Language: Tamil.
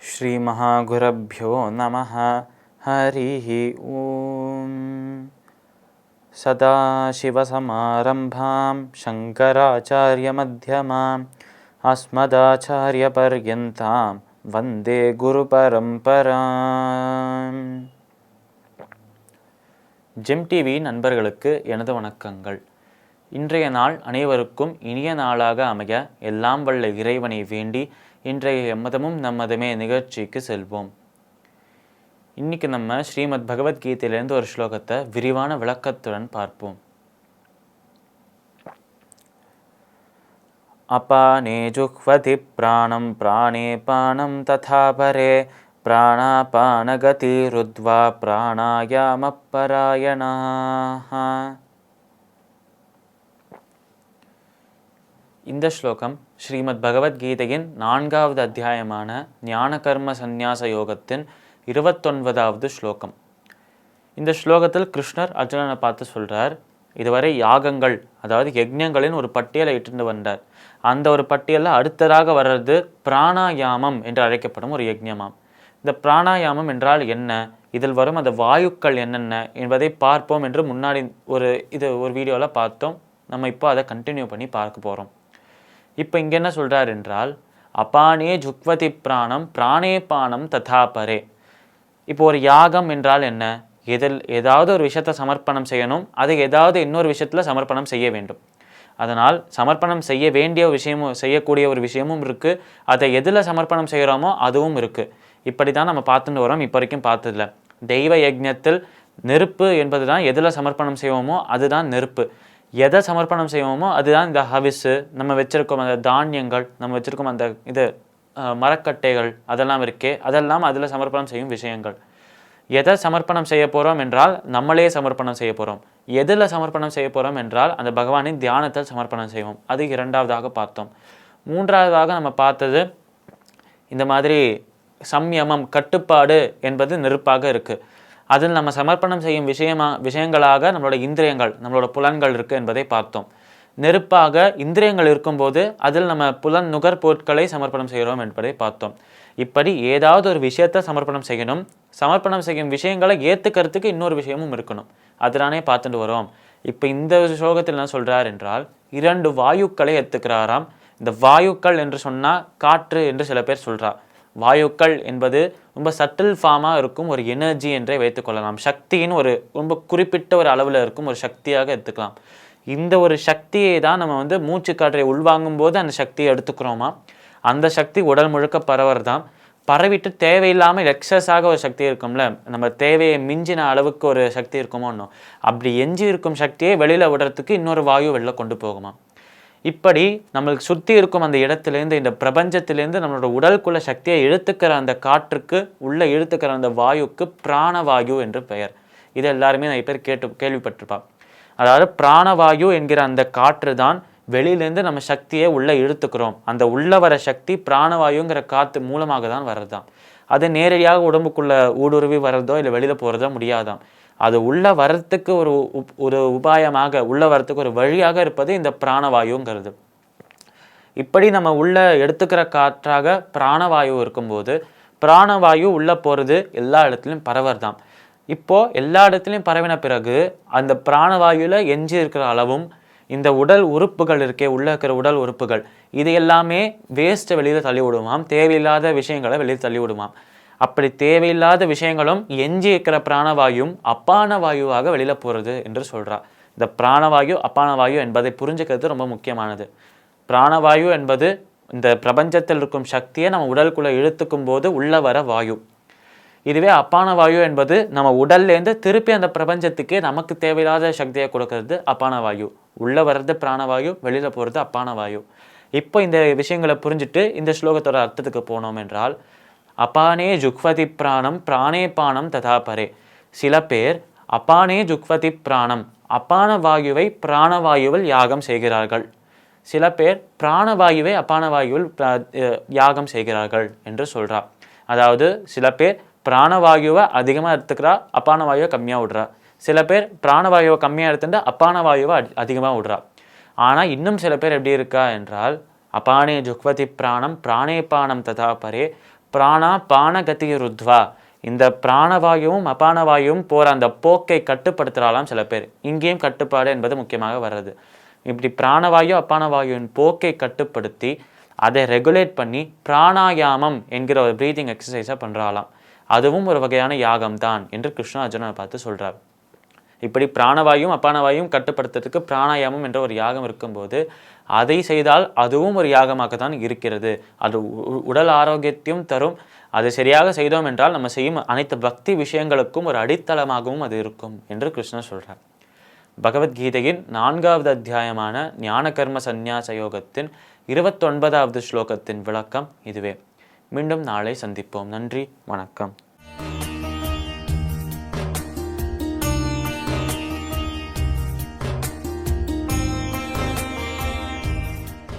ஸ்ரீ மகாகுரப்யோ நமः. ஹரிः ஓம். சதாசிவசமாரம்பாம் சங்கராச்சார்யமத்யமாம் அஸ்மதாச்சார்யபர்யந்தாம் வந்தே குருபரம்பராம். ஜெம் டிவி நண்பர்களுக்கு எனது வணக்கங்கள். இன்றைய நாள் அனைவருக்கும் இனிய நாளாக அமைய எல்லாம் வல்ல இறைவனை வேண்டி இன்றைய எம்மதமும் நம்மதமே நிகழ்ச்சிக்கு செல்வோம். இன்னைக்கு நம்ம ஸ்ரீமத் பகவத்கீதையிலேருந்து ஒரு ஸ்லோகத்தை விரிவான விளக்கத்துடன் பார்ப்போம். அபானே ஜுஹ்வதி பிராணம் பிராணே பானம் ததா பரே பிராணாபானகதி ருத்வா பிராணாயாம பராயணாஹ. இந்த ஸ்லோகம் ஸ்ரீமத் பகவத்கீதையின் 4வது அத்தியாயமான ஞான கர்ம சந்நியாச யோகத்தின் 29வது ஸ்லோகம். இந்த ஸ்லோகத்தில் கிருஷ்ணர் அர்ஜுனனை பார்த்து சொல்றார், இதுவரை யாகங்கள் அதாவது யஜ்ஞங்களின் ஒரு பட்டியலை இட்டு வந்தார். அந்த ஒரு பட்டியலில் அடுத்ததாக வர்றது பிராணாயாமம் என்று அழைக்கப்படும் ஒரு யஜ்ஞமாம். இந்த பிராணாயாமம் என்றால் என்ன, இதில் வரும் அந்த வாயுக்கள் என்னென்ன என்பதை பார்ப்போம் என்று முன்னாடி ஒரு வீடியோவில் பார்த்தோம். நம்ம இப்போ அதை கண்டினியூ பண்ணி பார்க்க போகிறோம். இப்போ இங்கே என்ன சொல்கிறார் என்றால், அபானே ஜுக்வதி பிராணம் பிராணே பானம் ததா பரே. இப்போ ஒரு யாகம் என்றால் என்ன, ஏதாவது ஒரு விஷயத்தை சமர்ப்பணம் செய்யணும், அதை ஏதாவது இன்னொரு விஷயத்தில் சமர்ப்பணம் செய்ய வேண்டும். அதனால் சமர்ப்பணம் செய்ய வேண்டிய விஷயமும் செய்யக்கூடிய ஒரு விஷயமும் இருக்குது, அதை எதில் சமர்ப்பணம் செய்கிறோமோ அதுவும் இருக்குது. இப்படி தான் நம்ம பார்த்துட்டு வரோம். இப்போ வரைக்கும் பார்த்ததில்ல. தெய்வ யஜ்ஞத்தில் நெருப்பு என்பது தான் எதில் சமர்ப்பணம் செய்வோமோ அதுதான் நெருப்பு. எதை சமர்ப்பணம் செய்வோமோ அதுதான் இந்த ஹவிஸு. நம்ம வச்சுருக்கோம் அந்த தானியங்கள், நம்ம வச்சுருக்கோம் அந்த மரக்கட்டைகள், அதெல்லாம் இருக்கே, அதெல்லாம் அதில் சமர்ப்பணம் செய்யும் விஷயங்கள். எதை சமர்ப்பணம் செய்ய போகிறோம் என்றால் நம்மளே சமர்ப்பணம் செய்ய போகிறோம். எதில் சமர்ப்பணம் செய்ய போகிறோம் என்றால் அந்த பகவானின் தியானத்தில் சமர்ப்பணம் செய்வோம். அது 2வதாக பார்த்தோம். 3வதாக நம்ம பார்த்தது இந்த மாதிரி சம்யமம், கட்டுப்பாடு என்பது நெருப்பாக இருக்குது. அதில் நம்ம சமர்ப்பணம் செய்யும் விஷயங்களாக நம்மளோட இந்திரியங்கள், நம்மளோட புலன்கள் இருக்குது என்பதை பார்த்தோம். நெருப்பாக இந்திரியங்கள் இருக்கும்போது அதில் நம்ம புலன் நுகர் பொருட்களை சமர்ப்பணம் செய்கிறோம் என்பதை பார்த்தோம். இப்படி ஏதாவது ஒரு விஷயத்தை சமர்ப்பணம் செய்யணும். சமர்ப்பணம் செய்யும் விஷயங்களை ஏற்றுக்கிறதுக்கு இன்னொரு விஷயமும் இருக்கணும். அதுதானே பார்த்துட்டு வரோம். இப்போ இந்த ஸ்லோகத்தில் என்ன சொல்கிறார் என்றால், 2 வாயுக்களை ஏற்றுக்கிறாராம். இந்த வாயுக்கள் என்று சொன்னால் காற்று என்று சில பேர் சொல்கிறார். வாயுக்கள் என்பது ரொம்ப சட்டில் ஃபார்மாக இருக்கும் ஒரு எனர்ஜி என்றே வைத்துக்கொள்ளலாம். சக்தியின் ஒரு ரொம்ப குறிப்பிட்ட ஒரு அளவில் இருக்கும் ஒரு சக்தியாக எடுத்துக்கலாம். இந்த ஒரு சக்தியை தான் நம்ம மூச்சு காற்றை உள்வாங்கும் போது அந்த சக்தியை எடுத்துக்கிறோமா, அந்த சக்தி உடல் முழுக்க பரவறதான். பரவிட்டு தேவையில்லாமல் எக்ஸஸாக ஒரு சக்தி இருக்கும்ல, நம்ம தேவையை மிஞ்சின அளவுக்கு ஒரு சக்தி இருக்குமோ இன்னும், அப்படி எஞ்சி இருக்கும் சக்தியை வெளியில் விடுறதுக்கு இன்னொரு வாயு வெளில கொண்டு போகுமா. இப்படி நம்மளுக்கு சுற்றி இருக்கும் அந்த இடத்துலேருந்து, இந்த பிரபஞ்சத்திலேருந்து நம்மளோட உடலுக்குள்ள சக்தியை இழுத்துக்கிற அந்த காற்றுக்கு உள்ளே இழுத்துக்கிற அந்த வாயுக்கு பிராணவாயு என்று பெயர். இது எல்லாருமே நிறைய பேர் கேள்விப்பட்டிருப்பான். அதாவது பிராணவாயு என்கிற அந்த காற்று தான் வெளியிலேருந்து நம்ம சக்தியை உள்ளே இழுத்துக்கிறோம். அந்த உள்ளே வர சக்தி பிராணவாயுங்கிற காற்று மூலமாக தான் வர்றதுதான். அது நேரடியாக உடம்புக்குள்ளே ஊடுருவி வர்றதோ இல்லை வெளியில் போகிறதோ முடியாதான். அது உள்ளே வரத்துக்கு ஒரு உபாயமாக, உள்ளே வரத்துக்கு ஒரு வழியாக இருப்பது இந்த பிராணவாயுங்கிறது. இப்படி நம்ம உள்ளே எடுத்துக்கிற காற்றாக பிராணவாயு இருக்கும்போது பிராணவாயு உள்ளே போகிறது எல்லா இடத்துலையும் பரவறதாம். இப்போது எல்லா இடத்துலையும் பரவின பிறகு அந்த பிராணவாயுவில் எஞ்சி இருக்கிற அளவும் இந்த உடல் உறுப்புகள் இருக்கே, உள்ளே இருக்கிற உடல் உறுப்புகள், இது எல்லாமே வேஸ்ட்டை வெளியில் தள்ளி விடுவாம். தேவையில்லாத விஷயங்களை வெளியில் தள்ளி விடுவாம். அப்படி தேவையில்லாத விஷயங்களும் எஞ்சி இருக்கிற பிராணவாயும் அப்பான வாயுவாக வெளியில் போகிறது என்று சொல்கிறா. இந்த பிராணவாயு அப்பான வாயு என்பதை புரிஞ்சுக்கிறது ரொம்ப முக்கியமானது. பிராணவாயு என்பது இந்த பிரபஞ்சத்தில் இருக்கும் சக்தியை நம்ம உடலுக்குள்ளே இழுத்துக்கும் போது உள்ள வர வாயு. இதுவே அப்பான வாயு என்பது நம்ம உடல்லேருந்து திருப்பி அந்த பிரபஞ்சத்துக்கே நமக்கு தேவையில்லாத சக்தியை கொடுக்கறது அப்பான வாயு. உள்ளே வர்றது பிராணவாயு, வெளியில் போகிறது அப்பான வாயு. இப்போ இந்த விஷயங்களை புரிஞ்சுட்டு இந்த ஸ்லோகத்தோட அர்த்தத்துக்கு போனோம் என்றால், அபானே ஜுக்வதி பிராணம் பிராணே பானம் ததா பரே. சில பேர் அபானே ஜுக்வதி பிராணம், அப்பான வாயுவை பிராணவாயுவில் யாகம் செய்கிறார்கள். சில பேர் பிராணவாயுவை அப்பான வாயுவில் யாகம் செய்கிறார்கள் என்று சொல்கிறார். அதாவது சில பேர் பிராணவாயுவை அதிகமாக எடுத்துக்கிறா, அப்பான வாயுவை கம்மியாக விடுறா. சில பேர் பிராணவாயுவை கம்மியாக எடுத்துட்டு அப்பான வாயுவை அதிகமாக விடுறா. ஆனால் இன்னும் சில பேர் எப்படி இருக்கா என்றால், அபானே ஜுக்வதி பிராணம் பிராணே பானம் ததா பரே பிராணா பானகதி ருத்வா. இந்த பிராணவாயுவும் அபானவாயுவும் போகிற அந்த போக்கை கட்டுப்படுத்துகிறாலாம் சில பேர். இங்கேயும் கட்டுப்பாடு என்பது முக்கியமாக வர்றது. இப்படி பிராணவாயு அபானவாயுவின் போக்கை கட்டுப்படுத்தி அதை ரெகுலேட் பண்ணி பிராணாயாமம் என்கிற ஒரு ப்ரீதிங் எக்ஸசைஸை பண்ணுறாலாம். அதுவும் ஒரு வகையான யாகம் தான் என்று கிருஷ்ணா அர்ஜுனனை பார்த்து சொல்கிறார். இப்படி பிராணவாயும் அபானவாயும் கட்டுப்படுத்துறதுக்கு பிராணாயாமம் என்ற ஒரு யாகம் இருக்கும்போது அதை செய்தால் அதுவும் ஒரு யாகமாக தான் இருக்கிறது. அது உடல் ஆரோக்கியத்தையும் தரும். அதை சரியாக செய்தோம் என்றால் நம்ம செய்யும் அனைத்து பக்தி விஷயங்களுக்கும் ஒரு அடித்தளமாகவும் அது இருக்கும் என்று கிருஷ்ணர் சொல்கிறார். பகவத்கீதையின் 4வது அத்தியாயமான ஞான கர்ம சந்நியாச யோகத்தின் 29வது ஸ்லோகத்தின் விளக்கம் இதுவே. மீண்டும் நாளை சந்திப்போம். நன்றி, வணக்கம்.